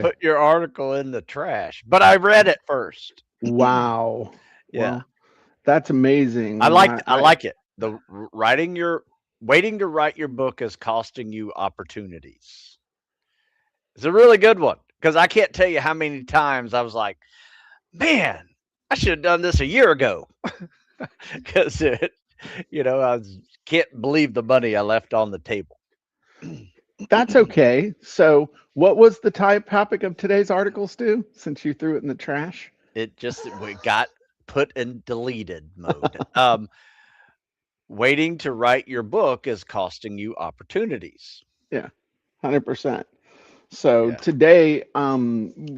put your article in the trash, but I read it first. Wow. Yeah. Well, that's amazing. I like it. Writing your waiting to write your book is costing you opportunities. It's a really good one because I can't tell you how many times I was like, man, I should have done this a year ago because can't believe the money I left on the table. That's okay. So, what was the topic of today's article, Stu? Since you threw it in the trash. It just we got put in deleted mode. Waiting to write your book is costing you opportunities. Yeah, 100%. So Yeah. today,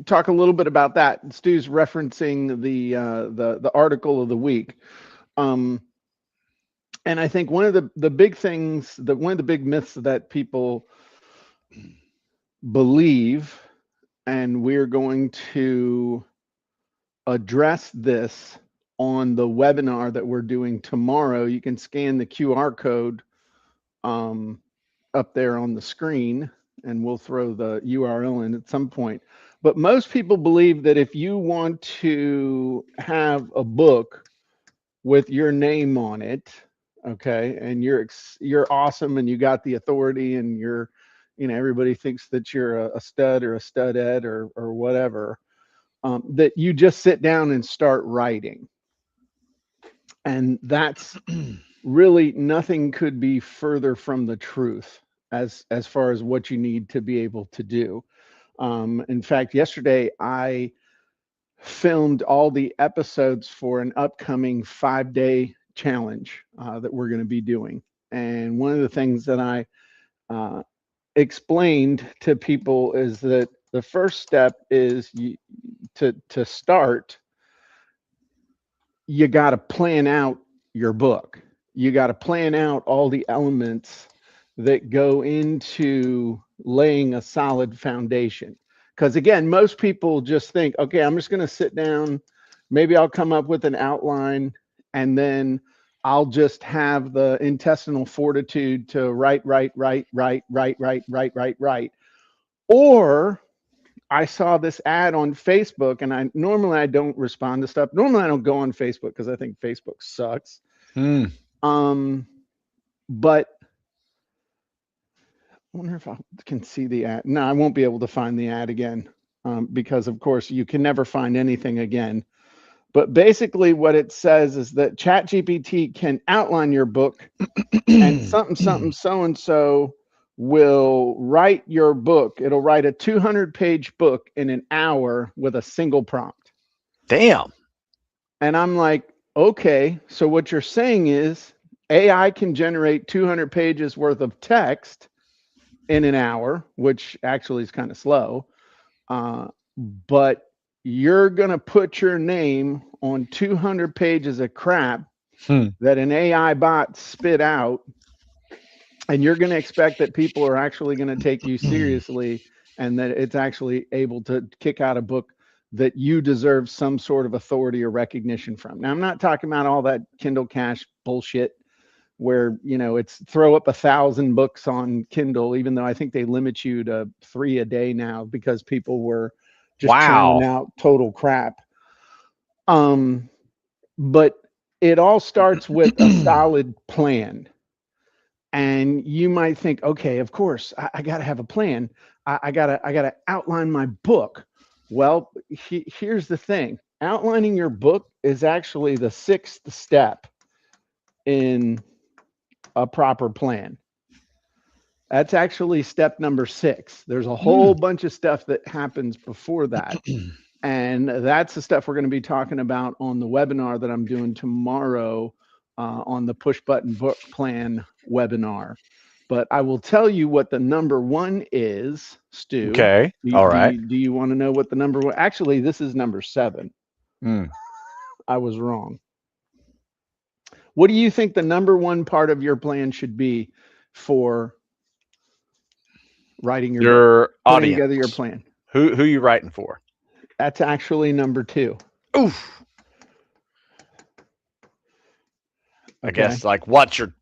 talk a little bit about that. Stu's referencing the article of the week, um, and I think one of the big things that one of the big myths that people believe, and we're going to address this on the webinar that we're doing tomorrow. You can scan the QR code um, up there on the screen, and we'll throw the URL in at some point. But most people believe that if you want to have a book with your name on it, okay, and you're awesome and you got the authority and everybody thinks that you're a stud or a studette or whatever, that you just sit down and start writing. And that's really nothing could be further from the truth as far as what you need to be able to do. In fact, yesterday I filmed all the episodes for an upcoming 5-day challenge that we're going to be doing. And one of the things that I uh, explained to people is that the first step is to start. You got to plan out your book. You got to plan out all the elements that go into laying a solid foundation. Because again, most people just think, okay, I'm just going to sit down, maybe I'll come up with an outline, and then I'll just have the intestinal fortitude to write. Or I saw this ad on Facebook, and I don't respond to stuff. Normally I don't go on Facebook because I think Facebook sucks. Hmm. Um, but I wonder if I can see the ad. No, I won't be able to find the ad again, because of course you can never find anything again. But basically, what it says is that ChatGPT can outline your book, and something so and so will write your book. It'll write a 200-page book in an hour with a single prompt. Damn. And I'm like, okay, so what you're saying is AI can generate 200 pages worth of text in an hour, which actually is kind of slow. Uh, but you're going to put your name on 200 pages of crap Hmm. that an AI bot spit out, and you're going to expect that people are actually going to take you seriously and that it's actually able to kick out a book that you deserve some sort of authority or recognition from. Now, I'm not talking about all that Kindle Cash bullshit where it's throw up 1,000 books on Kindle, even though I think they limit you to 3 a day now because people were just churning Wow. out total crap. Um, but it all starts with a solid plan. And you might think, okay, of course, I got to have a plan. I gotta outline my book. Well, here's the thing: outlining your book is actually the sixth step in a proper plan. That's actually step number 6. There's a Hmm. whole bunch of stuff that happens before that. And that's the stuff we're going to be talking about on the webinar that I'm doing tomorrow, on the push button book plan webinar. But I will tell you what the number one is, Stu. Okay. Do, All do right. you do you want to know what the number one? Actually, this is number 7. Hmm. I was wrong. What do you think the number one part of your plan should be for writing your book, Your putting together your audience. plan? Who you writing for? That's actually number 2. Oof. I Okay. guess like what's your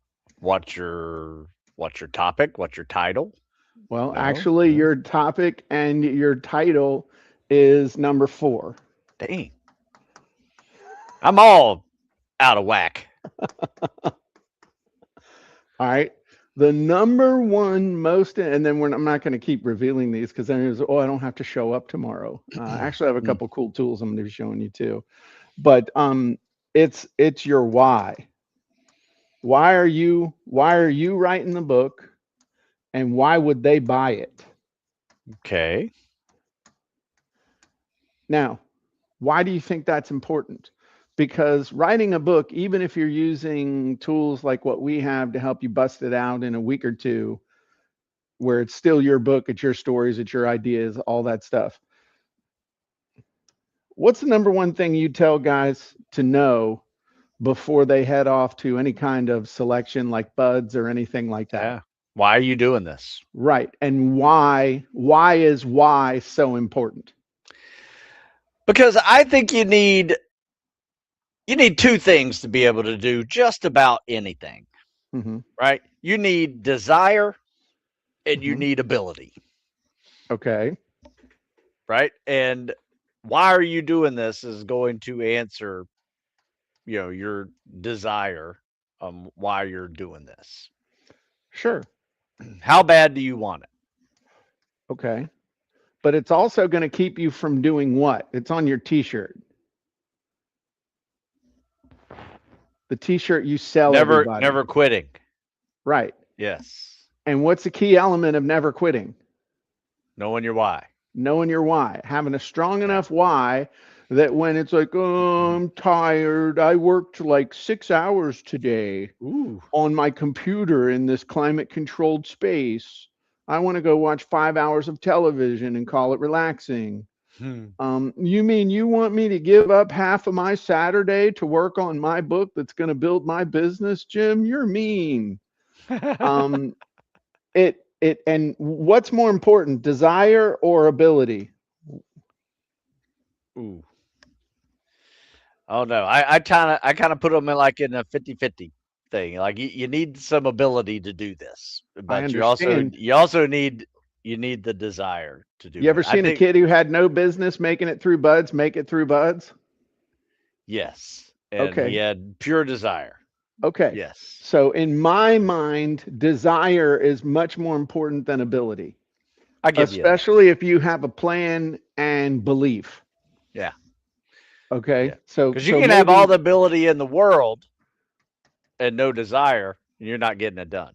topic? What's your title? Well, No, actually, no. your topic and your title is number 4. Dang. I'm all out of whack. All right. The number one most, and then I'm not going to keep revealing these because then it's, oh, I don't have to show up tomorrow. Actually, I have a Mm, couple cool tools I'm going to be showing you too. But it's your why. Why are you writing the book, and why would they buy it? okay. Now, why do you think that's important? Because writing a book, even if you're using tools like what we have to help you bust it out in a week or two, where it's still your book, it's your stories, it's your ideas, all that stuff. What's the number one thing you tell guys to know before they head off to any kind of selection like buds or anything like that? Yeah. Why are you doing this? Right. And why is why so important? Because I think you need two things to be able to do just about anything, Hmm. right? You need desire and you Hmm. need ability, Okay. right? And why are you doing this is going to answer, your desire why you're doing this. Sure. How bad do you want it? Okay. But it's also going to keep you from doing what? It's on your t-shirt. The t-shirt you sell Never everybody. quitting. Right. Yes. And what's the key element of never quitting? Knowing your why. Knowing your why, having a strong Yeah. enough why that when it's like, oh, I'm tired, I worked like 6 hours today Ooh. on my computer in this climate controlled space. I want to go watch 5 hours of television and call it relaxing. Hmm. You mean you want me to give up half of my Saturday to work on my book that's going to build my business, Jim? You're mean. Um, and what's more important, desire or ability? Ooh. Oh no. I kind of put them in like in a 50-50 thing. Like you need some ability to do this, I but you also understand. you also need the desire to You do it. ever I seen a think kid who had no business making it through buds make it through buds? yes. And he Okay. had pure desire. Okay. Yes. So in my mind, desire is much more important than ability, I give you that. especially if you have a plan and belief. Yeah. Okay. Yeah. So Because you so can have all maybe the ability in the world and no desire, and you're not getting it done.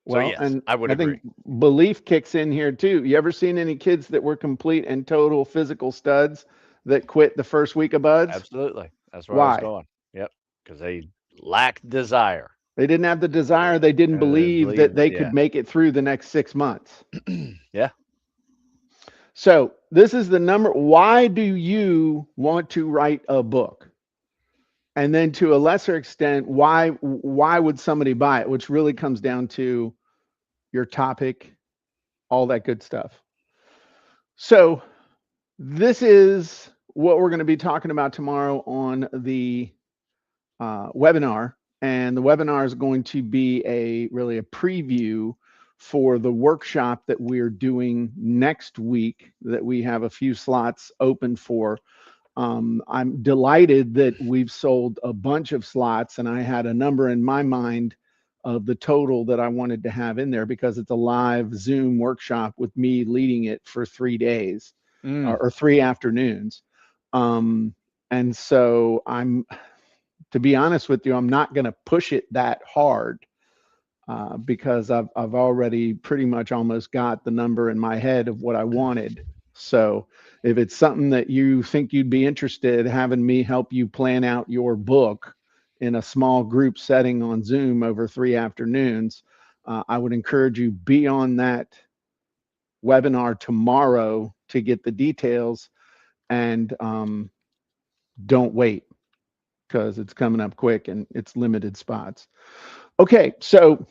So well, yes, and I would I think agree. belief kicks in here too. You ever seen any kids that were complete and total physical studs that quit the first week of buds? Absolutely. That's where I was Why? going. Yep. Because they lack desire. They didn't have the desire. They didn't They believe that believe, they yeah. could make it through the next 6 months. Yeah. So this is the number. Why do you want to write a book? And then to a lesser extent, why would somebody buy it? Which really comes down to your topic, all that good stuff. So this is what we're going to be talking about tomorrow on the webinar, and the webinar is going to be a preview for the workshop that we're doing next week that we have a few slots open for. I'm delighted that we've sold a bunch of slots, and I had a number in my mind of the total that I wanted to have in there because it's a live Zoom workshop with me leading it for 3 days Mm. or 3 afternoons. Um, and so to be honest with you, I'm not going to push it that hard because I've already pretty much almost got the number in my head of what I wanted. So if it's something that you think you'd be interested, having me help you plan out your book in a small group setting on Zoom over 3 afternoons, I would encourage you be on that webinar tomorrow to get the details and don't wait because it's coming up quick and it's limited spots. Okay, so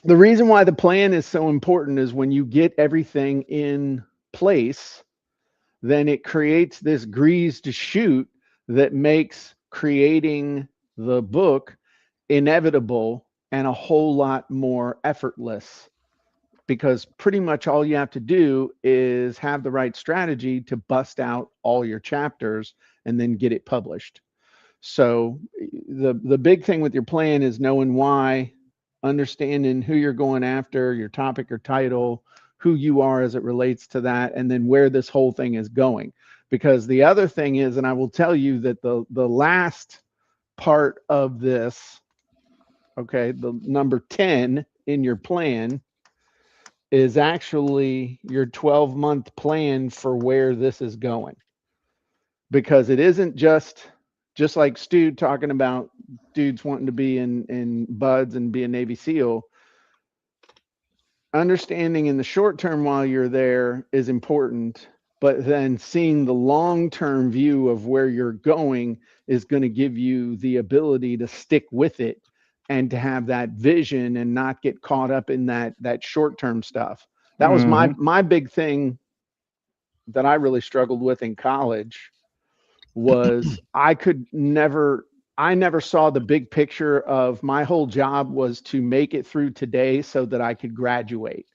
the reason why the plan is so important is when you get everything in place, then it creates this greased chute that makes creating the book inevitable and a whole lot more effortless. because pretty much all you have to do is have the right strategy to bust out all your chapters and then get it published. So the big thing with your plan is knowing why, understanding who you're going after, your topic or title, who you are as it relates to that, and then where this whole thing is going. Because the other thing is, and I will tell you that the last part of this, okay, the number 10 in your plan is actually your 12-month plan for where this is going, because it isn't just like Stu talking about dudes wanting to be in buds and be a Navy SEAL. Understanding in the short term while you're there is important, but then seeing the long term view of where you're going is going to give you the ability to stick with it and to have that vision and not get caught up in that short term stuff. That was Mm-hmm. my big thing that I really struggled with in college. Was I never saw the big picture of my whole job was to make it through today so that I could graduate.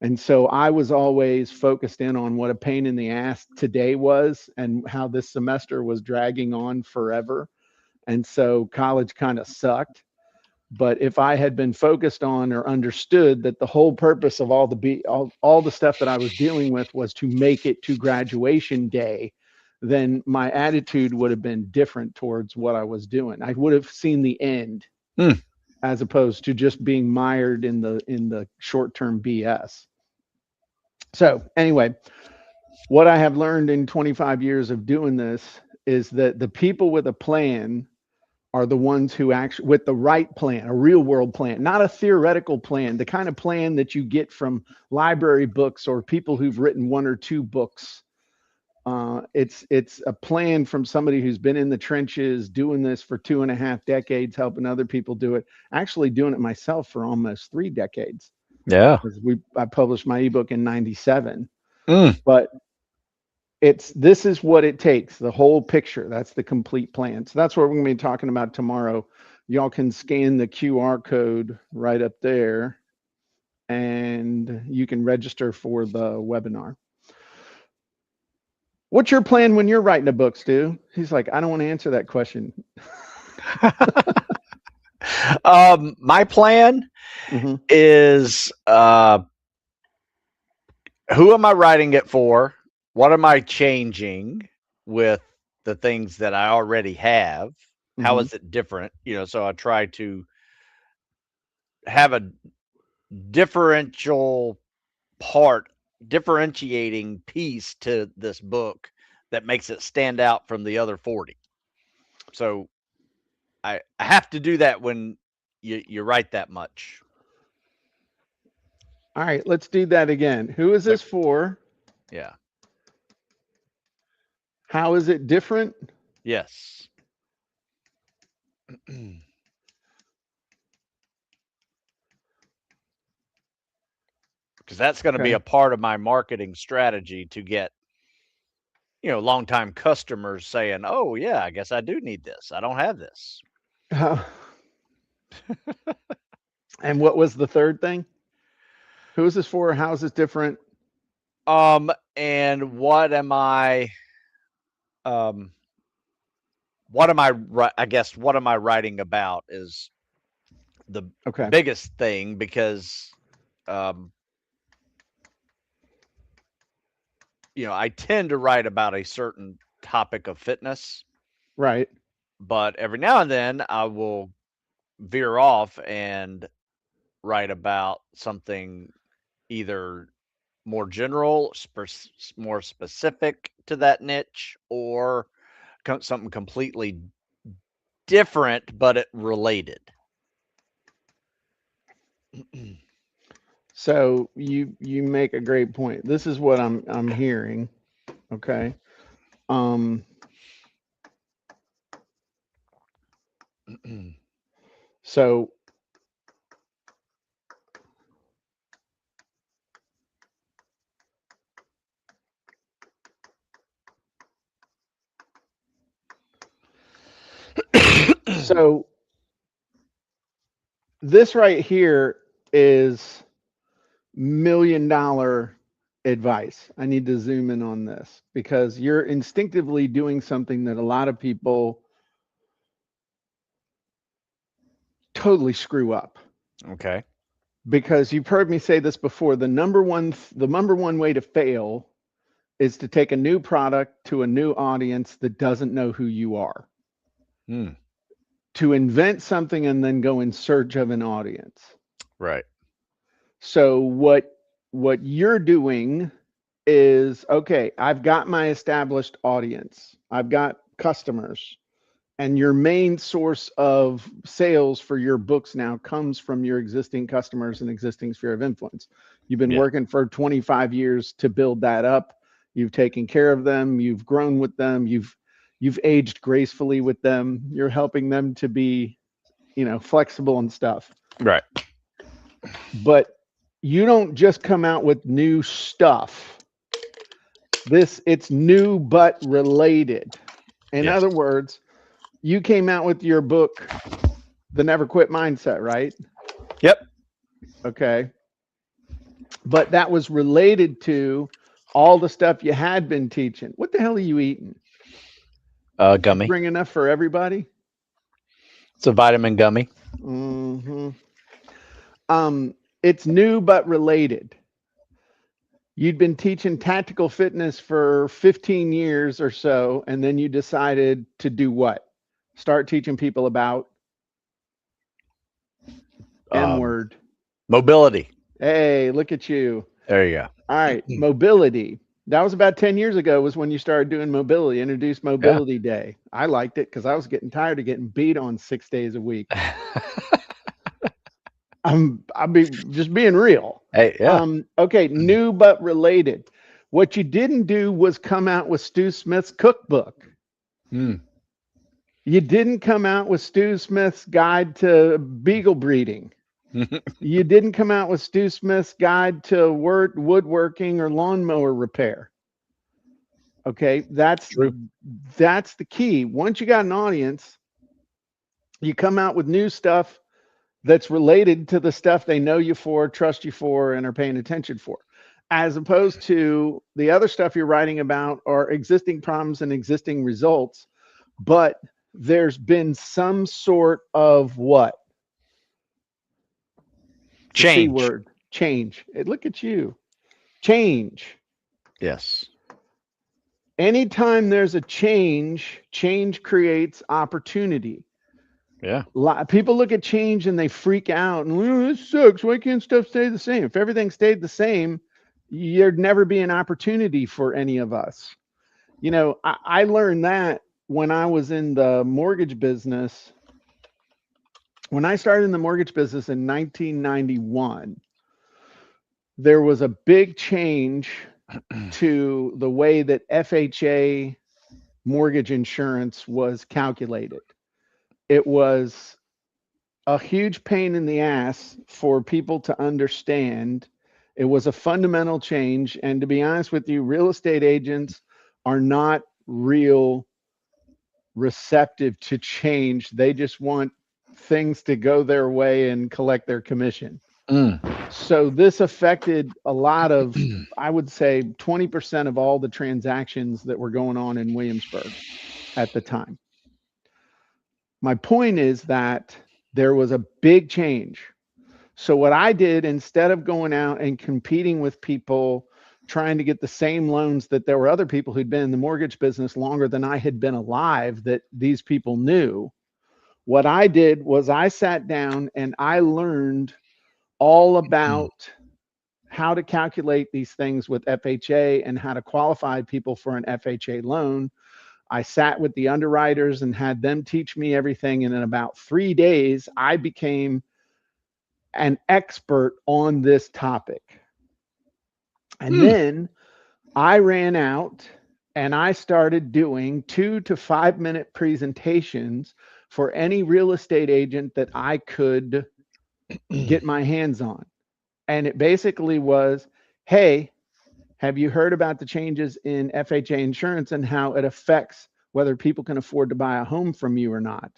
And so I was always focused in on what a pain in the ass today was and how this semester was dragging on forever. And so college kind of sucked. But if I had been focused on or understood that the whole purpose of all the stuff that I was dealing with was to make it to graduation day, then my attitude would have been different towards what I was doing. I would have seen the end Mm. as opposed to just being mired in the short-term BS. So, anyway, what I have learned in 25 years of doing this is that the people with a plan are the ones who actually, with the right plan, a real world plan, not a theoretical plan, the kind of plan that you get from library books or people who've written one or two books. It's a plan from somebody who's been in the trenches doing this for 2.5 decades, helping other people do it. Actually, doing it myself for almost 3 decades. Yeah. Because I published my ebook in '97, Mm. but this is what it takes, the whole picture. That's the complete plan. So that's what we're going to be talking about tomorrow. Y'all can scan the QR code right up there and you can register for the webinar. What's your plan when you're writing a book, Stu? He's like, I don't want to answer that question. My plan Mm-hmm. is who am I writing it for? What am I changing with the things that I already have? How Mm-hmm. is it different? So I try to have a differential part, differentiating piece to this book that makes it stand out from the other 40. So I have to do that when you write that much. All right, let's do that again. Who is Like, this for? yeah. How is it different? Yes. Because that's going to be Okay. a part of my marketing strategy to get longtime customers saying, "Oh yeah, I guess I do need this. I don't have this." Uh, and what was the third thing? Who is this for? How is this different? And um I guess what am I writing about is the Okay. biggest thing because um I tend to write about a certain topic of fitness, Right. but every now and then I will veer off and write about something either more general, more specific to that niche, or something completely different but it related. So you make a great point. This is what I'm hearing. Okay. Um. So so this right here is $1 million advice. I need to zoom in on this because you're instinctively doing something that a lot of people totally screw up. Okay. Because you've heard me say this before, the number one way to fail is to take a new product to a new audience that doesn't know who you are. Hmm. To invent something and then go in search of an audience. Right. So what you're doing is, okay, I've got my established audience. I've got customers. And your main source of sales for your books now comes from your existing customers and existing sphere of influence. You've been Yeah. working for 25 years to build that up. You've taken care of them, you've grown with them, you've aged gracefully with them. You're helping them to be, flexible and stuff. Right. But you don't just come out with new stuff. It's new but related. In Yes. other words, you came out with your book, The Never Quit Mindset, right? Yep. Okay. But that was related to all the stuff you had been teaching. What the hell are you eating? You Gummy. bring enough for everybody? It's a vitamin gummy. Hmm. It's new but related. You'd been teaching tactical fitness for 15 years or so, and then you decided to do what? Start teaching people about M Um, word. mobility. Hey, look at you. There you All right, mobility. That was about 10 years ago was when you started doing mobility, introduced go. Mobility Day. I liked it because I was getting tired of getting beat on 6 days a week. Yeah. I'll be just being real. Hey. Yeah. Okay, new but related. What you didn't do was come out with Stu Smith's cookbook. Hmm. You didn't come out with Stu Smith's guide to beagle breeding. You didn't come out with Stu Smith's guide to woodworking or lawnmower repair. Okay, True. that's the key. Once you got an audience, you come out with new stuff that's related to the stuff they know you for, trust you for, and are paying attention for. As opposed to the other stuff you're writing about are existing problems and existing results, but there's been some sort of what? The C Change. word, change. Look at you. Change. Yes. Anytime there's a change creates opportunity. Yeah. People look at change and they freak out and, this sucks. Why can't stuff stay the same? If everything stayed the same, there'd never be an opportunity for any of us. I learned that when I was in the mortgage business. When I started in the mortgage business in 1991, there was a big change to the way that FHA mortgage insurance was calculated. It was a huge pain in the ass for people to understand. It was a fundamental change. And to be honest with you, real estate agents are not real receptive to change. They just want things to go their way and collect their commission. Mm. So this affected a lot of, I would say 20% of all the transactions that were going on in Williamsburg at the time. My point is that there was a big change. So what I did, instead of going out and competing with people trying to get the same loans, that there were other people who'd been in the mortgage business longer than I had been alive that these people knew, what I did was I sat down and I learned all about how to calculate these things with FHA and how to qualify people for an FHA loan. I sat with the underwriters and had them teach me everything. And in about 3 days, I became an expert on this topic. And then I ran out and I started doing 2 to 5 minute presentations for any real estate agent that I could get my hands on. And it basically was, hey, have you heard about the changes in FHA insurance and how it affects whether people can afford to buy a home from you or not?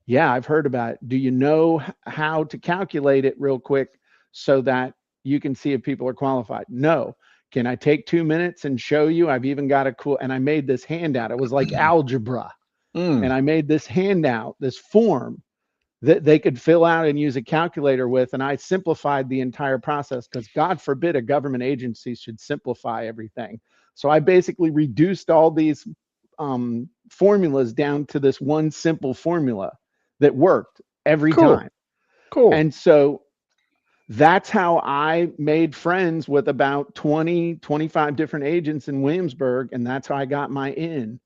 Yeah, I've heard about it. Do you know how to calculate it real quick so that you can see if people are qualified. No. Can I take 2 minutes and show you? I've even got a cool, and I made this handout. It was like algebra. Mm, And I made this handout, this form that they could fill out and use a calculator with. And I simplified the entire process because God forbid a government agency should simplify everything. So I basically reduced all these formulas down to this one simple formula that worked every cool. time. Cool. And so that's how I made friends with about 20, 25 different agents in Williamsburg. And that's how I got my in,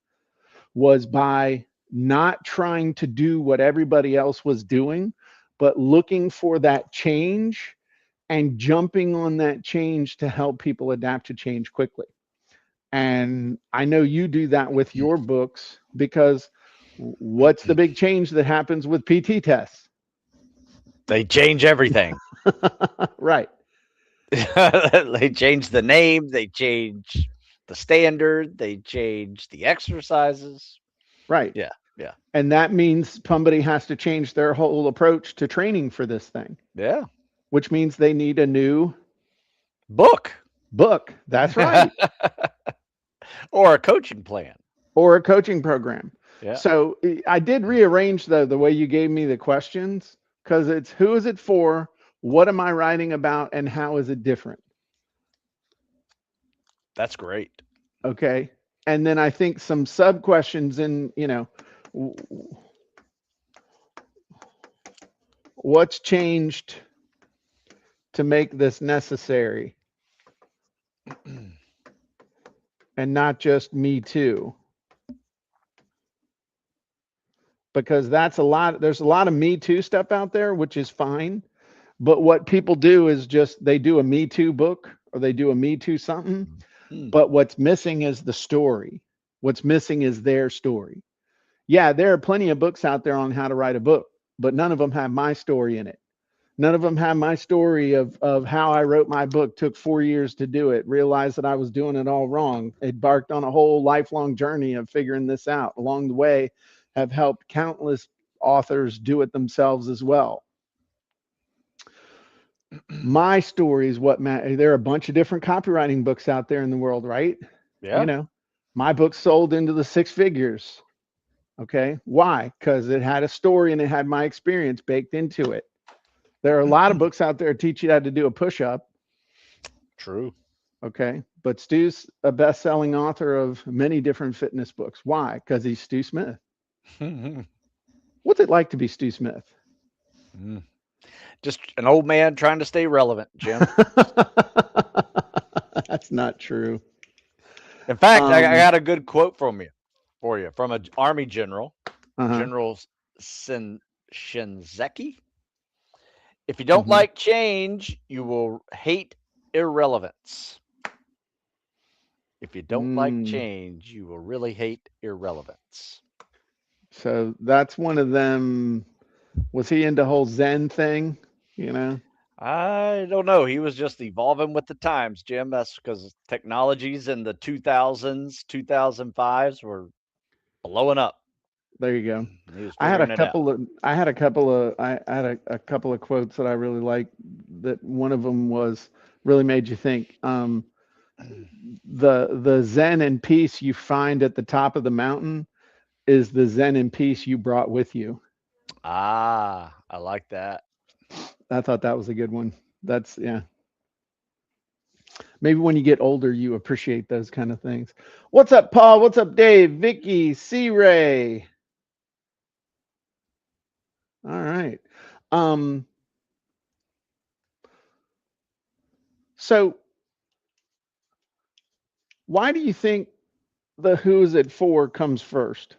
was by not trying to do what everybody else was doing, but looking for that change and jumping on that change to help people adapt to change quickly. And I know you do that with your books because what's the big change that happens with PT tests? They change everything. Right, They change the name, they change the standard, they change the exercises. right. Yeah, yeah, And that means somebody has to change their whole approach to training for this thing, yeah. which means they need a new Book book. That's right. or a coaching plan. Or a coaching program. Yeah, So I did rearrange the way you gave me the questions, because it's who is it for, what am I writing about, and how is it different? that's great. Okay. And then I think some sub questions in, what's changed to make this necessary and not just me too, because that's a lot. There's a lot of me too stuff out there, which is fine. But what people do is just they do a me too book or they do a me too something. Mm, But what's missing is the story. What's missing is their story. Yeah, there are plenty of books out there on how to write a book, but none of them have my story in it. None of them have my story of how I wrote my book, took 4 years to do it, realized that I was doing it all wrong, embarked on a whole lifelong journey of figuring this out. Along the way, have helped countless authors do it themselves as well. My story is what matters. There are a bunch of different copywriting books out there in the world, right? You yeah. know, my book sold into the six figures. Okay. Why? Because it had a story and it had my experience baked into it. There are a lot of books out there that teach you how to do a push up. True. Okay. But Stu's a best selling author of many different fitness books. Why? Because he's Stu Smith. Mm. What's it like to be Stu Smith? Just an old man trying to stay relevant, Jim. That's not true. In fact, I Um, got a good quote for you from an army general, uh-huh. General Shinzeki. If you don't Hmm. like change, you will hate irrelevance. If you don't like Mm. change, you will really hate irrelevance. So that's one of them. Was he into whole Zen thing? You know, I don't know. He was just evolving with the times, Jim. That's because technologies in the 2000s, 2005s were blowing up. there you go. He was figuring it out. I had a couple of quotes that I really liked. That one of them was really made you think. The Zen and peace you find at the top of the mountain is the Zen and peace you brought with you. Ah, I like that. I thought that was a good one. That's yeah. Maybe when you get older, you appreciate those kind of things. What's up, Paul? What's up, Dave? Vicky, C. Ray. All right. Um, so why do you think the who's it for comes first?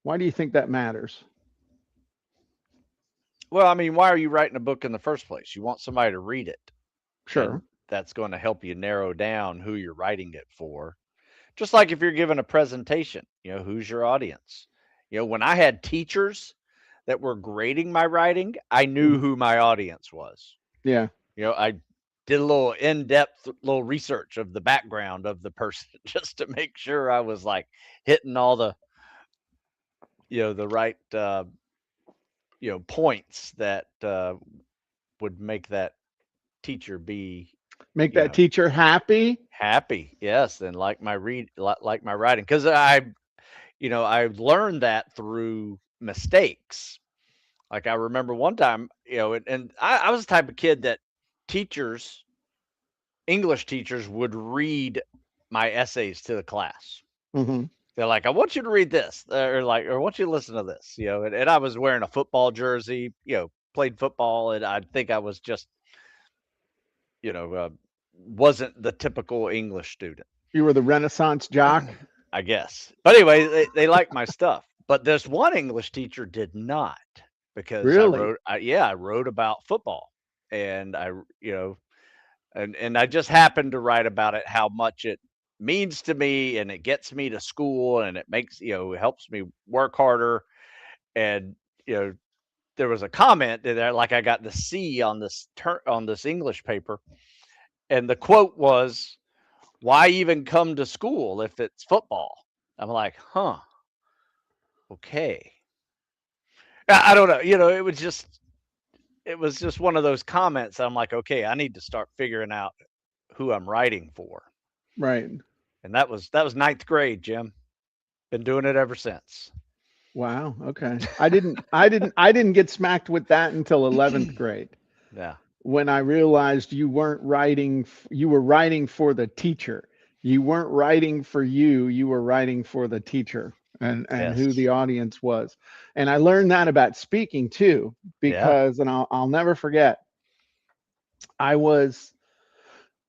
Why do you think that matters? Well, I mean, why are you writing a book in the first place? You want somebody to read it, Sure. and that's going to help you narrow down who you're writing it for. Just like if you're giving a presentation, who's your audience? When I had teachers that were grading my writing, I knew Mhm. who my audience was. Yeah. I did a little in-depth little research of the background of the person just to make sure I was like hitting all the right points that would make that teacher be, Make you that know, teacher happy. happy. Yes, and like my writing, because I learned that through mistakes. Like I remember one time, and I was the type of kid that teachers, English teachers, would read my essays to the class. Hmm. They're like, "I want you to read this," or "I want you to listen to this," and I was wearing a football jersey, played football, and I think I was just, you know, uh, wasn't the typical English student, You were the Renaissance jock. I guess. But anyway, they liked my stuff. But this one English teacher did not, because Really? I wrote about football, and and I just happened to write about it, how much it means to me, and it gets me to school, and it makes, it helps me work harder. And, you know, there was a comment that like I got the C on on this English paper, and the quote was, "Why even come to school if it's football?" I'm like, "Huh, okay." I don't know. It was just one of those comments. I'm like, okay, I need to start figuring out who I'm writing for. Right. And that was ninth grade, Jim. Been doing it ever since. Wow. Okay. I didn't get smacked with that until 11th grade, Yeah. when I realized you weren't writing, you were writing for the teacher. You weren't writing for you, you were writing for the teacher and who Yes. the audience was. And I learned that about speaking too, Yeah. because, and I'll never forget, I was,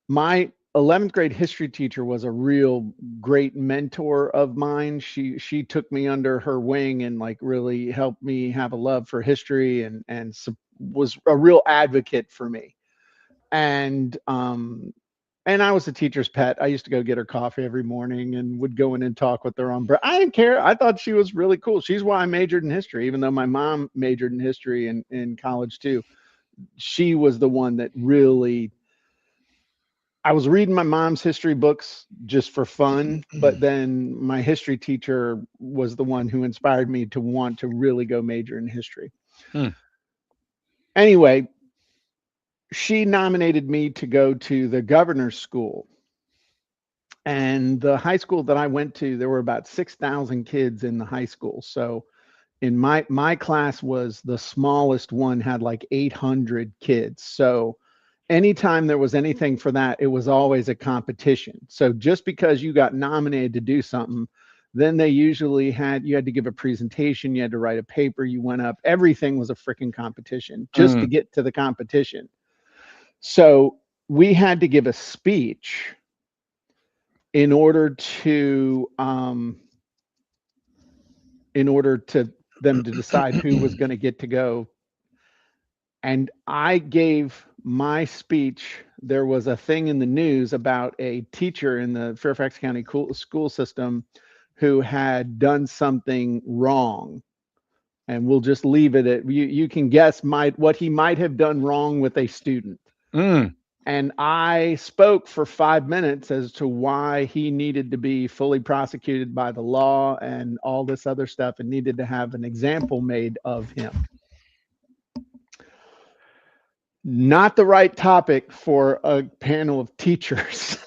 my 11th grade history teacher was a real great mentor of mine. She took me under her wing and like really helped me have a love for history, and was a real advocate for me. And I was a teacher's pet. I used to go get her coffee every morning and would go in and talk with her on break. I didn't care. I thought she was really cool. She's why I majored in history, even though my mom majored in history in college too. She was the one that really, I was reading my mom's history books just for fun, but then my history teacher was the one who inspired me to want to really go major in history. Hmm. Anyway, she nominated me to go to the governor's school. And the high school that I went to, there were about 6,000 kids in the high school. So in my class was the smallest one, had like 800 kids. So anytime there was anything for that, it was always a competition. So just because you got nominated to do something, then they usually had, you had to give a presentation, you had to write a paper, you went up, everything was a freaking competition just to Mm. get to the competition. So we had to give a speech in order to in order to them to decide who was going to get to go. And I gave my speech. There was a thing in the news about a teacher in the Fairfax County school system who had done something wrong. And we'll just leave it at, you can guess what he might have done wrong with a student. Mm. And I spoke for 5 minutes as to why he needed to be fully prosecuted by the law and all this other stuff, and needed to have an example made of him. Not the right topic for a panel of teachers.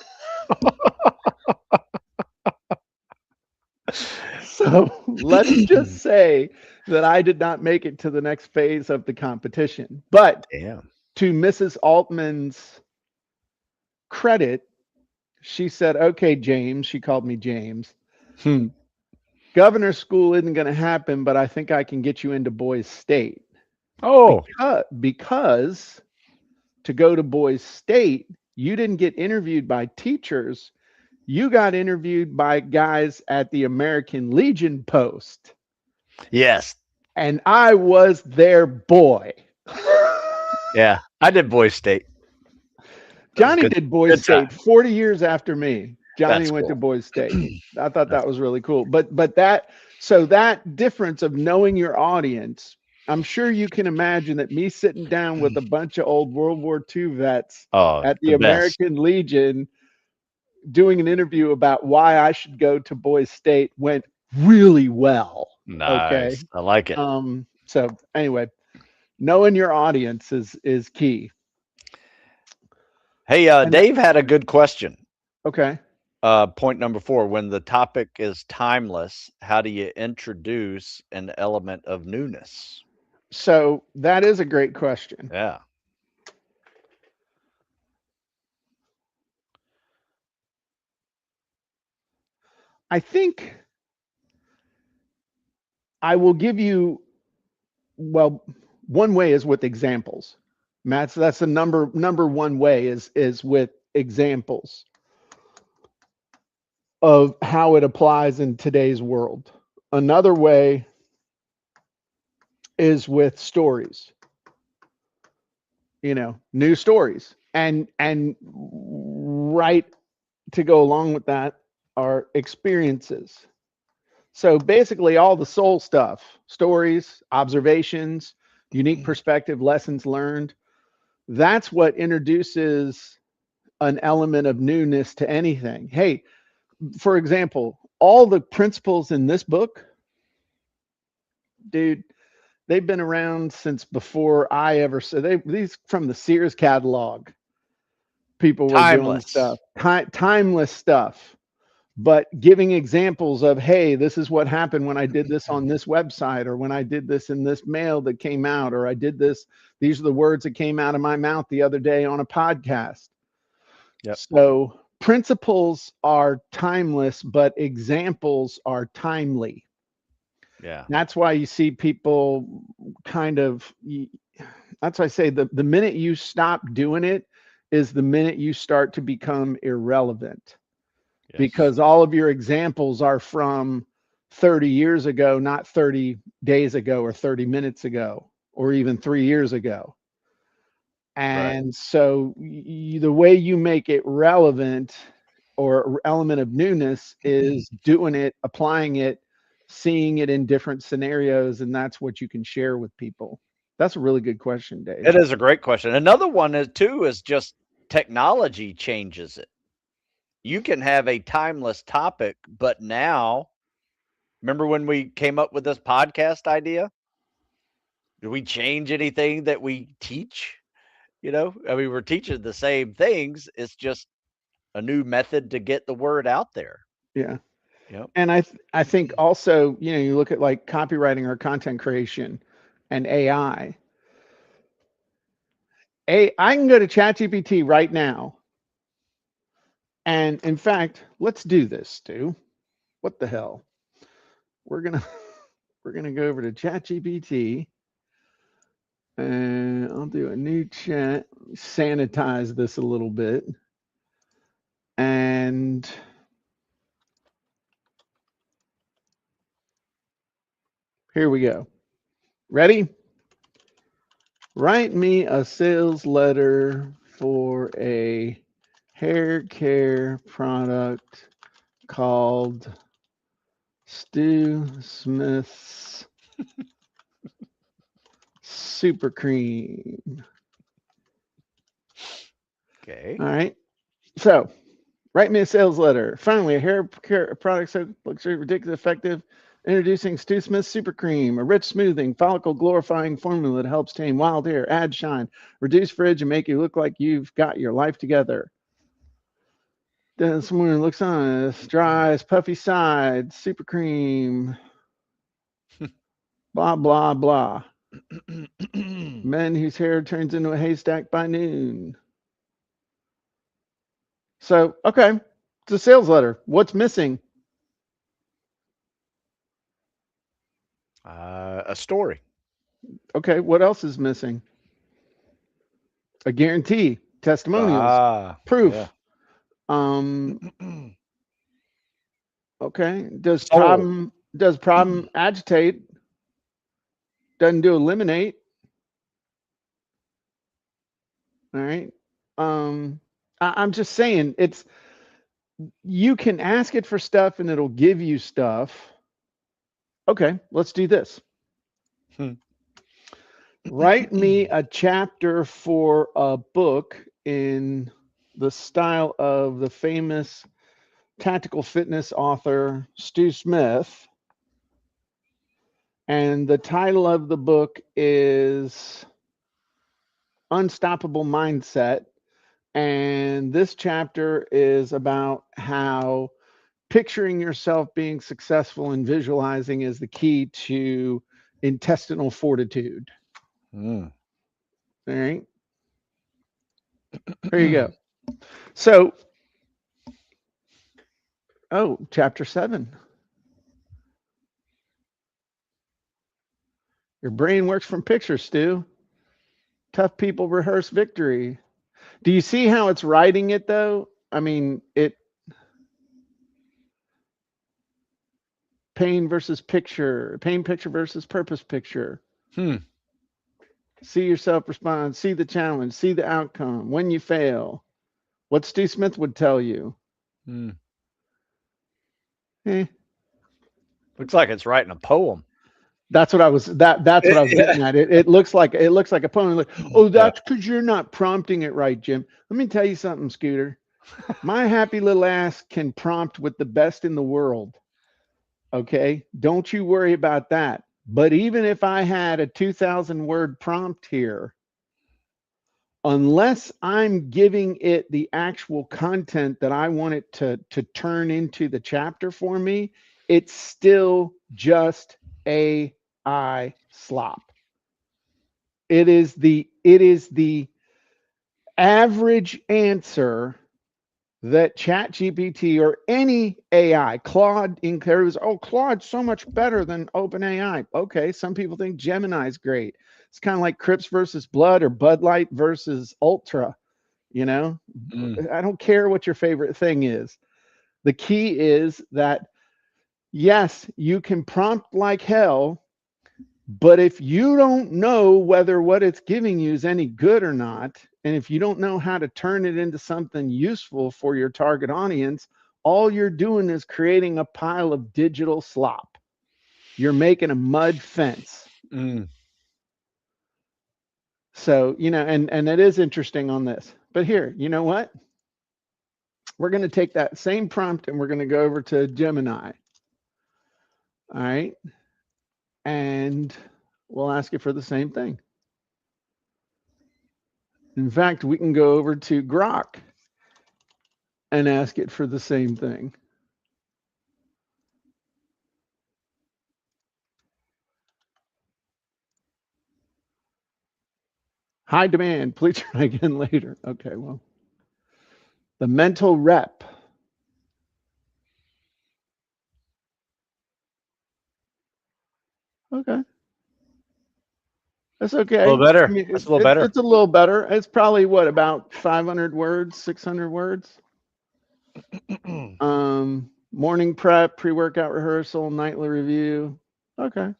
So let's just say that I did not make it to the next phase of the competition. But Damn. to Mrs. Altman's credit, she said, "Okay, James," she called me James, Hmm. "Governor's school isn't going to happen, but I think I can get you into Boys State." Oh, Because to go to Boys State, you didn't get interviewed by teachers. You got interviewed by guys at the American Legion post, yes. and I was their boy. Yeah. I did Boys State. That was Johnny good. did Boys Good State time. 40 years after me. Johnny That's went to cool. Boys State. I thought That's that was really cool. But that, so that difference of knowing your audience, I'm sure you can imagine that me sitting down with a bunch of old World War II vets oh, at the the best. American Legion doing an interview about why I should go to Boys State went really well. Okay. Nice. I like it. So anyway, knowing your audience is key. Hey, And Dave had a good question. okay. Point number 4, when the topic is timeless, how do you introduce an element of newness? So that is a great question. Yeah. I think I will give you, well, one way is with examples. Matt, so that's the number one way is with examples of how it applies in today's world. Another way is with stories, new stories. And right to go along with that are experiences. So basically all the soul stuff, stories, observations, unique perspective, lessons learned, that's what introduces an element of newness to anything. Hey, for example, all the principles in this book, dude, they've been around since before I ever said these from the Sears catalog. People were doing stuff, Timeless. timeless stuff, but giving examples of, hey, this is what happened when I did this on this website, or when I did this in this mail that came out, or I did this. These are the words that came out of my mouth the other day on a podcast. Yep. So principles are timeless, but examples are timely. Yeah. That's why you see people kind of, that's why I say the minute you stop doing it is the minute you start to become irrelevant, Yes. because all of your examples are from 30 years ago, not 30 days ago or 30 minutes ago or even 3 years ago. Right. And so the way you make it relevant or element of newness is doing it, applying it, seeing it in different scenarios, and that's what you can share with people. That's a really good question, Dave. It is a great question. Another one is too is just technology changes it. You can have a timeless topic, but now, remember when we came up with this podcast idea? Did we change anything that we teach? I mean, we're teaching the same things. It's just a new method to get the word out there. Yeah. Yep. And I think also, you look at like copywriting or content creation and AI. I can go to ChatGPT right now. And in fact, let's do this, Stu. What the hell? We're gonna we're gonna go over to ChatGPT and I'll do a new chat, sanitize this a little bit. And here we go. Ready? Write me a sales letter for a hair care product called Stu Smith's Super Cream. Okay. All right. So write me a sales letter. Finally, a hair care product so looks ridiculously effective. Introducing Stu Smith Super Cream, a rich, smoothing, follicle glorifying formula that helps tame wild hair, add shine, reduce fridge, and make you look like you've got your life together. Then someone looks honest, dry, puffy sides, super cream, blah, blah, blah. Men whose hair turns into a haystack by noon. So, okay, it's a sales letter. What's missing? A story. Okay, what else is missing? A guarantee, testimonials, Ah, yeah. proof. Um, okay. Does Sold. problem agitate? Doesn't do eliminate. All right. I'm just saying you can ask it for stuff and it'll give you stuff. Okay, let's do this. Hmm. Write me a chapter for a book in the style of the famous tactical fitness author Stu Smith. And the title of the book is Unstoppable Mindset. And this chapter is about how picturing yourself being successful and visualizing is the key to intestinal fortitude. Mm. All right, here you go. So, oh, chapter 7. Your brain works from pictures, Stu. Tough people rehearse victory. Do you see how it's writing it though? I mean, it pain picture versus purpose picture. Hmm. See yourself respond, see the challenge, see the outcome. When you fail, what Steve Smith would tell you. Hmm. Eh, Looks like it's writing a poem. that's what I was that's what I was Yeah. getting at. It looks like a poem. Like, oh, Yeah. that's because you're not prompting it right, Jim. Let me tell you something, Scooter. My happy little ass can prompt with the best in the world. Okay. Don't you worry about that. But even if I had a 2,000 word prompt here, unless I'm giving it the actual content that I want it to turn into the chapter for me, it's still just AI slop. It is the average answer that ChatGPT or any AI, Claude includes, oh, Claude's so much better than OpenAI. Okay, some people think Gemini is great. It's kind of like Crips versus Blood or Bud Light versus Ultra. You know, Mm. I don't care what your favorite thing is. The key is that, yes, you can prompt like hell, but if you don't know whether what it's giving you is any good or not, and if you don't know how to turn it into something useful for your target audience, all you're doing is creating a pile of digital slop. You're making a mud fence. Mm. So, and it is interesting on this. But here, you know what? We're going to take that same prompt and we're going to go over to Gemini. All right. And we'll ask it for the same thing. In fact, we can go over to Grok and ask it for the same thing. High demand. Please try again later. Okay, well, the mental rep. Okay, that's A little okay. I better. mean, That's a little better. it's a little better. It's probably what, about 500 words, 600 words. Morning prep, pre-workout rehearsal, nightly review. Okay,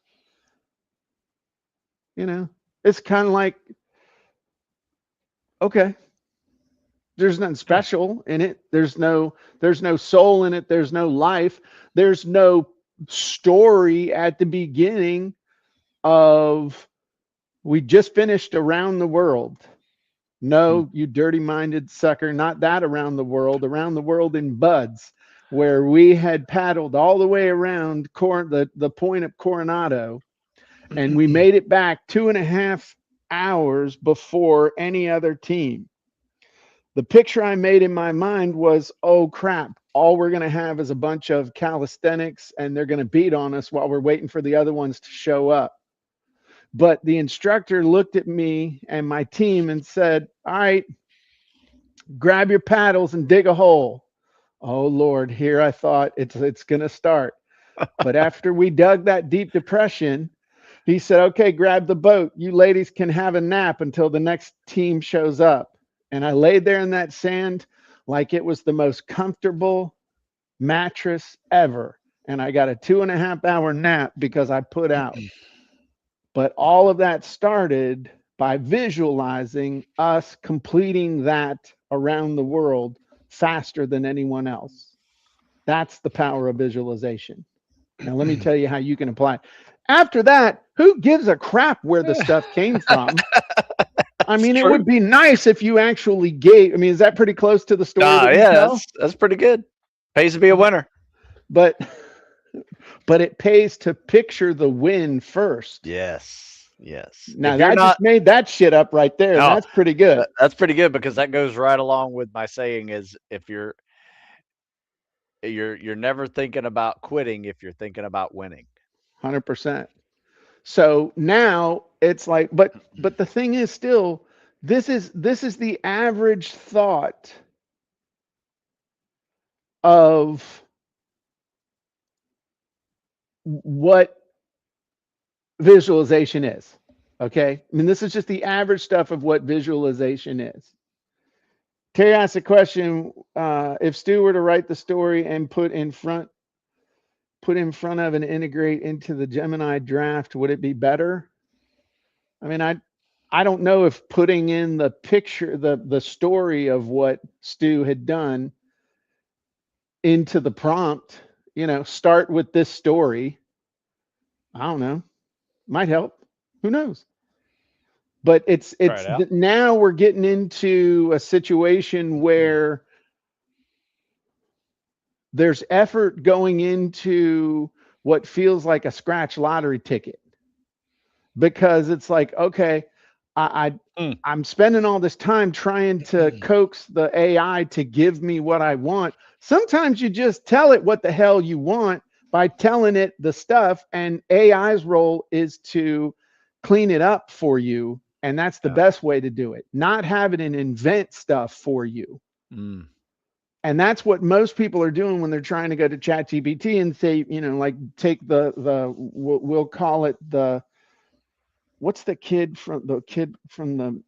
you know, it's kind of like, okay, there's nothing special in it. There's no soul in it. There's no life. There's no story at the beginning of, we just finished Around the World. Mm. No, you dirty minded sucker, not that Around the World, Around the World in Buds, where we had paddled all the way around the point of Coronado, and we made it back 2.5 hours before any other team. The picture I made in my mind was, oh crap, all we're going to have is a bunch of calisthenics and they're going to beat on us while we're waiting for the other ones to show up. But the instructor looked at me and my team and said, all right, grab your paddles and dig a hole. Oh Lord, here I thought it's going to start. But after we dug that deep depression, he said, okay, grab the boat. You ladies can have a nap until the next team shows up. And I laid there in that sand like it was the most comfortable mattress ever. And I got a 2.5 hour nap because I put out. But all of that started by visualizing us completing that around the world faster than anyone else. That's the power of visualization. Now, let me tell you how you can apply it. After that, who gives a crap where the stuff came from? I It's mean, it true. would be nice if you actually gave. I mean, is that pretty close to the story that we Yeah, tell? that's pretty good. Pays to be a winner. But but it pays to picture the win first. Yes. Yes. Now If you're that not, just made that shit up right there, and no, that's pretty good. that's pretty good because that goes right along with my saying is if you're never thinking about quitting if you're thinking about winning. 100%. So now it's like, but the thing is still, this is the average thought of what visualization is. Okay. I mean, this is just the average stuff of what visualization is. Terry asked a question: if Stu were to write the story and put in front of and integrate into the Gemini draft, would it be better? I mean, I don't know if putting in the picture, the story of what Stu had done into the prompt, start with this story. I don't know, might help. Who knows? But Try it out. now we're getting into a situation where there's effort going into what feels like a scratch lottery ticket, because it's like, okay, I Mm. I'm spending all this time trying to coax the AI to give me what I want. Sometimes you just tell it what the hell you want by telling it the stuff, and AI's role is to clean it up for you, and that's the Yeah. best way to do it. Not have it invent stuff for you. Mm. And that's what most people are doing when they're trying to go to ChatGPT and say, like, take we'll call it the, what's the kid from the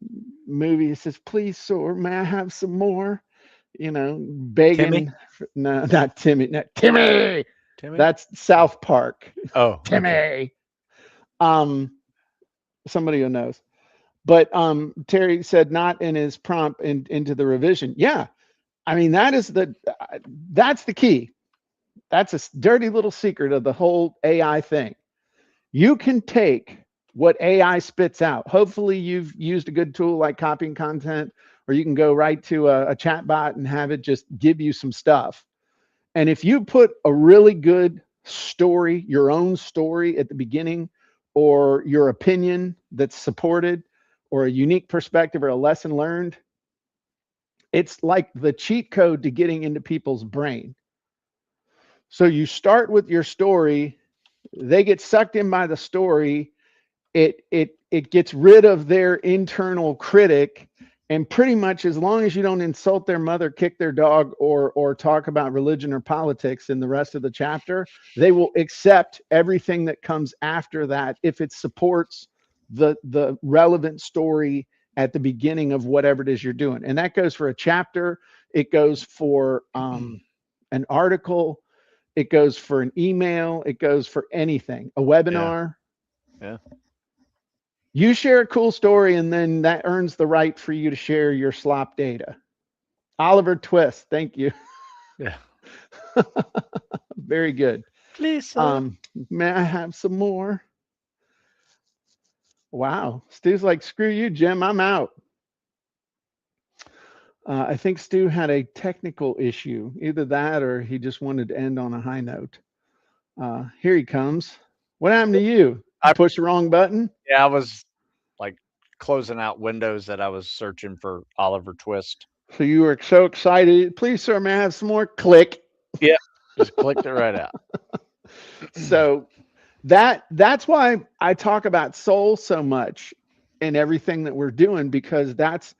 movie? It says, "Please, sir, may I have some more?" Timmy? Begging. No, not Timmy. Not Timmy. Timmy? That's South Park. Oh, okay. Timmy. Um, Somebody who knows. But Terry said not in his prompt into the revision. Yeah, I mean that's the key. That's a dirty little secret of the whole AI thing. You can take what AI spits out. Hopefully, you've used a good tool like Copying Content, or you can go right to a chat bot and have it just give you some stuff. And if you put a really good story, your own story at the beginning, or your opinion that's supported, or a unique perspective or a lesson learned, it's like the cheat code to getting into people's brain. So you start with your story, they get sucked in by the story, it gets rid of their internal critic, and pretty much as long as you don't insult their mother, kick their dog, or talk about religion or politics in the rest of the chapter, they will accept everything that comes after that if it supports the relevant story at the beginning of whatever it is you're doing. And that goes for a chapter, it goes for an article, it goes for an email, it goes for anything, a Yeah. webinar. Yeah. You share a cool story, and then that earns the right for you to share your slop data. Oliver Twist, thank you. Yeah. Very good. Please, sir. Um, may I have some more? Wow. Stu's like, screw you, Jim. I'm out. I think Stu had a technical issue. Either that or he just wanted to end on a high note. Here he comes. What happened to you? You I pushed the wrong button? Yeah, I was like closing out windows that I was searching for Oliver Twist. So you were so excited. Please, sir, may I have some more? Click. Yeah. Just clicked it right out. So that's why I talk about soul so much in everything that we're doing, because it's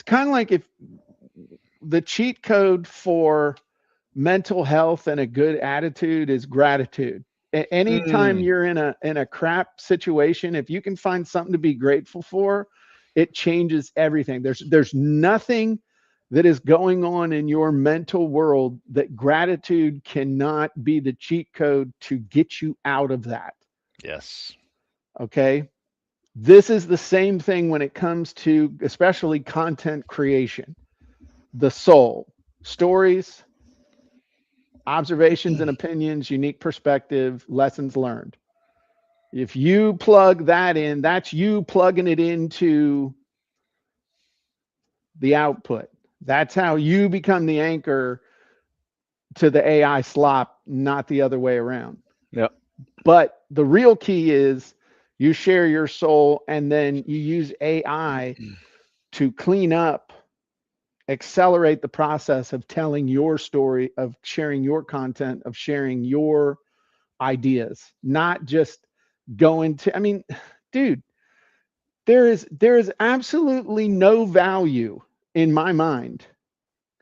kind of like if the cheat code for mental health and a good attitude is gratitude. Anytime Mm. you're in a crap situation, if you can find something to be grateful for, it changes everything. There's nothing that is going on in your mental world that gratitude cannot be the cheat code to get you out of that. Yes. Okay. This is the same thing when it comes to especially content creation. The soul, stories, observations and opinions, unique perspective, lessons learned. If you plug that in, that's you plugging it into the output. That's how you become the anchor to the AI slop, not the other way around. Yep. But the real key is You share your soul, and then you use AI to clean up, accelerate the process of telling your story, of sharing your content, of sharing your ideas, not just going to, I mean, dude, there is absolutely no value in my mind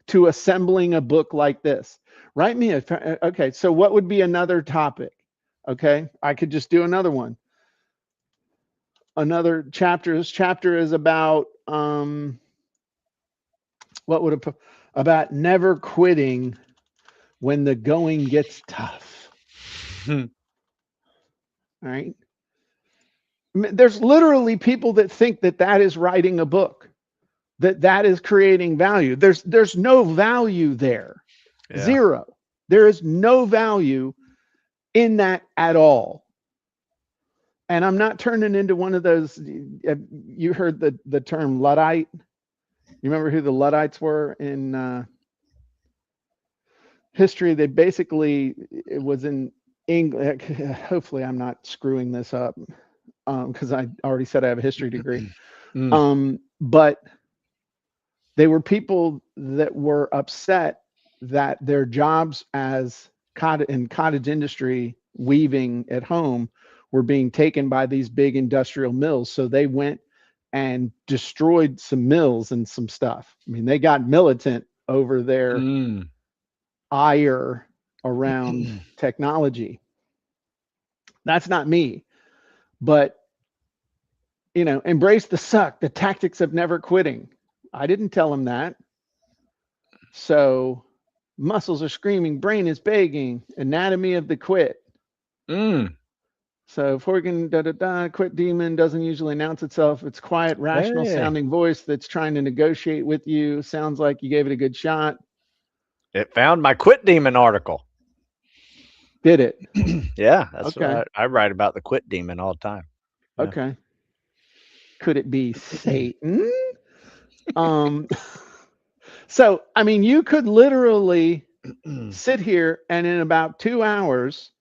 to assembling a book like this. Write me a, okay, so what would be another topic? Okay, I could just do another one. Another chapter. This chapter is about what would it, about never quitting when the going gets tough. All right. There's literally people that think that that is writing a book, that that is creating value. There's no value there. Yeah. Zero. There is no value in that at all. And I'm not turning into one of those. You heard the term Luddite. You remember who the Luddites were in history? They basically, it was in England. Hopefully, I'm not screwing this up because I already said I have a history degree. Mm. But they were people that were upset that their jobs as in cottage industry weaving at home were being taken by these big industrial mills. So they went and destroyed some mills and some stuff. I mean, they got militant over their Mm. ire around technology. That's not me, but embrace the suck, the tactics of never quitting. I didn't tell them that. So muscles are screaming, brain is begging, anatomy of the quit. Mm. So if we can quit demon doesn't usually announce itself. It's quiet, rational Hey, sounding voice that's trying to negotiate with you. Sounds like you gave it a good shot. it found my quit demon article. Did it? Yeah, that's Okay. what I write about the quit demon all the time. Yeah. Okay. Could it be Satan? Um, so I mean, you could literally sit here and in about 2 hours,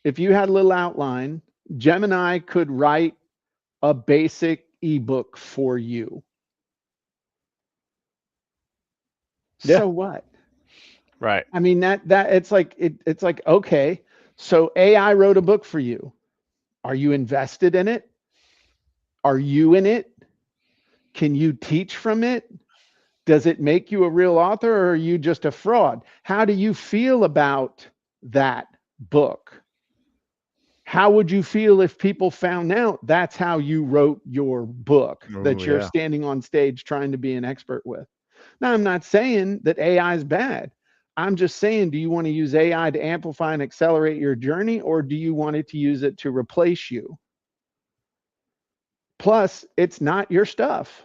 if you had a little outline, Gemini could write a basic ebook for you. Yeah. So what? Right. I mean that it's like okay, so AI wrote a book for you. Are you invested in it? Are you in it? Can you teach from it? Does it make you a real author or are you just a fraud? How do you feel about that book? How would you feel if people found out that's how you wrote your book Oh that you're yeah. standing on stage trying to be an expert with? Now, I'm not saying that AI is bad. I'm just saying, do you want to use AI to amplify and accelerate your journey, or do you want it to use it to replace you? Plus, it's not your stuff.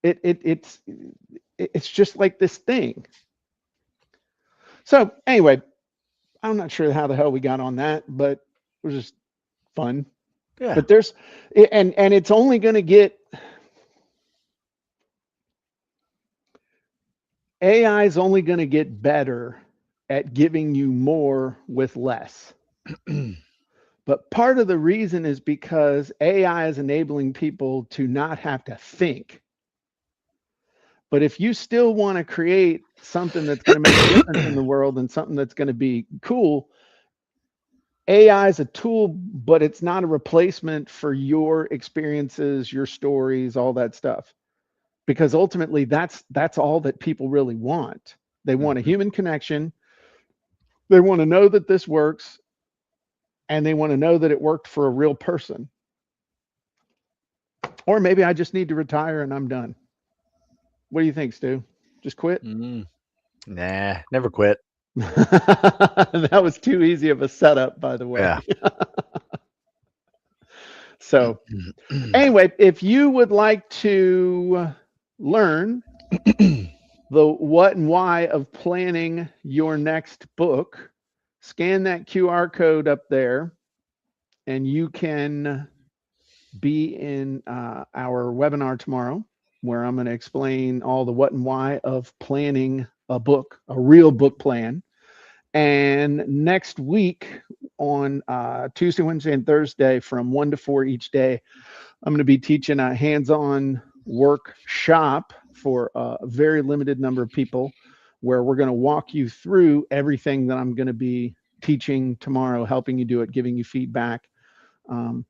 It's just like this thing. So anyway, I'm not sure how the hell we got on that, but it was just fun. Yeah. But there's and it's only going to get AI is only going to get better at giving you more with less. But part of the reason is because AI is enabling people to not have to think. But if you still want to create something that's going to make a difference in the world and something that's going to be cool, AI is a tool, but it's not a replacement for your experiences, your stories, all that stuff. Because ultimately that's all that people really want. They want a Mhm. human connection. They want to know that this works and they want to know that it worked for a real person. Or maybe I just need to retire and I'm done. What do you think, Stu? Just quit? Mm. Nah, never quit. That was too easy of a setup, by the way. Yeah. So, anyway, if you would like to learn the what and why of planning your next book, scan that QR code up there and you can be in our webinar tomorrow where I'm going to explain all the what and why of planning a book, a real book plan. And next week, on Tuesday, Wednesday, and Thursday from 1 to 4 each day. I'm going to be teaching a hands-on workshop for a very limited number of people where we're going to walk you through everything that I'm going to be teaching tomorrow, helping you do it, giving you feedback,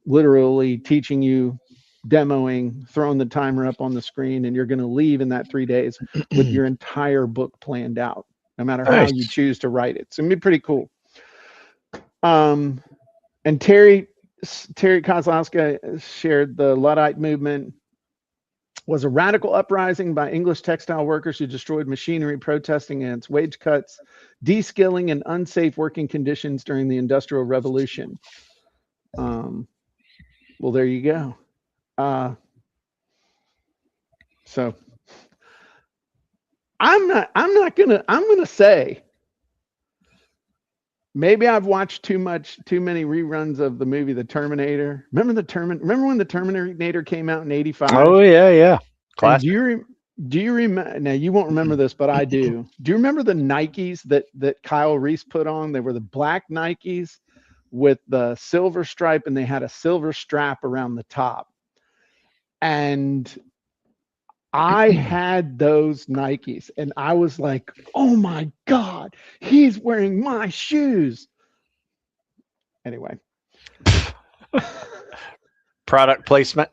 literally teaching you, demoing, throwing the timer up on the screen, and you're going to leave in that 3 days with your entire book planned out, no matter how you Nice. choose to write it. It's going to be pretty cool. And Terry Kozlowska shared the Luddite movement was a radical uprising by English textile workers who destroyed machinery, protesting against wage cuts, de-skilling, and unsafe working conditions during the Industrial Revolution. Well, there you go. So I'm gonna say maybe I've watched too many reruns of the movie The Terminator. Remember when The Terminator came out in '85? Oh yeah, yeah. And Classic. do you remember? Now you won't remember this, but I do. Do you remember the Nikes that Kyle Reese put on? They were the black Nikes with the silver stripe, and they had a silver strap around the top. And I had those Nikes, and I was like, "Oh my God, he's wearing my shoes." Anyway, Product placement.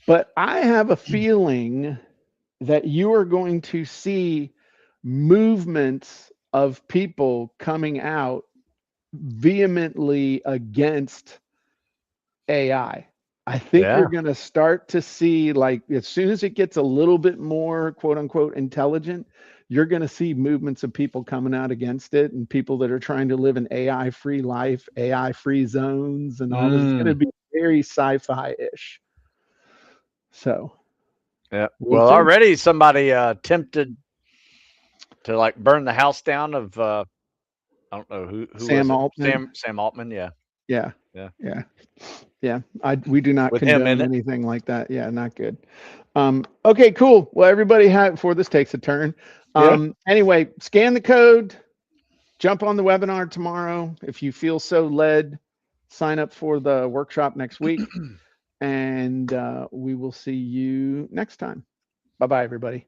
but I have a feeling that you are going to see movements of people coming out vehemently against AI. I think you're Yeah. going to start to see, like, as soon as it gets a little bit more quote unquote intelligent, you're going to see movements of people coming out against it and people that are trying to live an AI free life, AI free zones, and all this. It's going to be very sci fi ish. So Yeah. we'll Well, see. already somebody attempted to like burn the house down of I don't know who was Sam it? Altman. Sam Altman. Yeah. Yeah. Yeah. Yeah. Yeah. We do not With him in condone it. anything like that. Yeah. Not good. Okay, cool. Well, everybody had before this takes a turn. Yeah. Anyway, scan the code, jump on the webinar tomorrow. If you feel so led, sign up for the workshop next week, and we will see you next time. Bye-bye, everybody.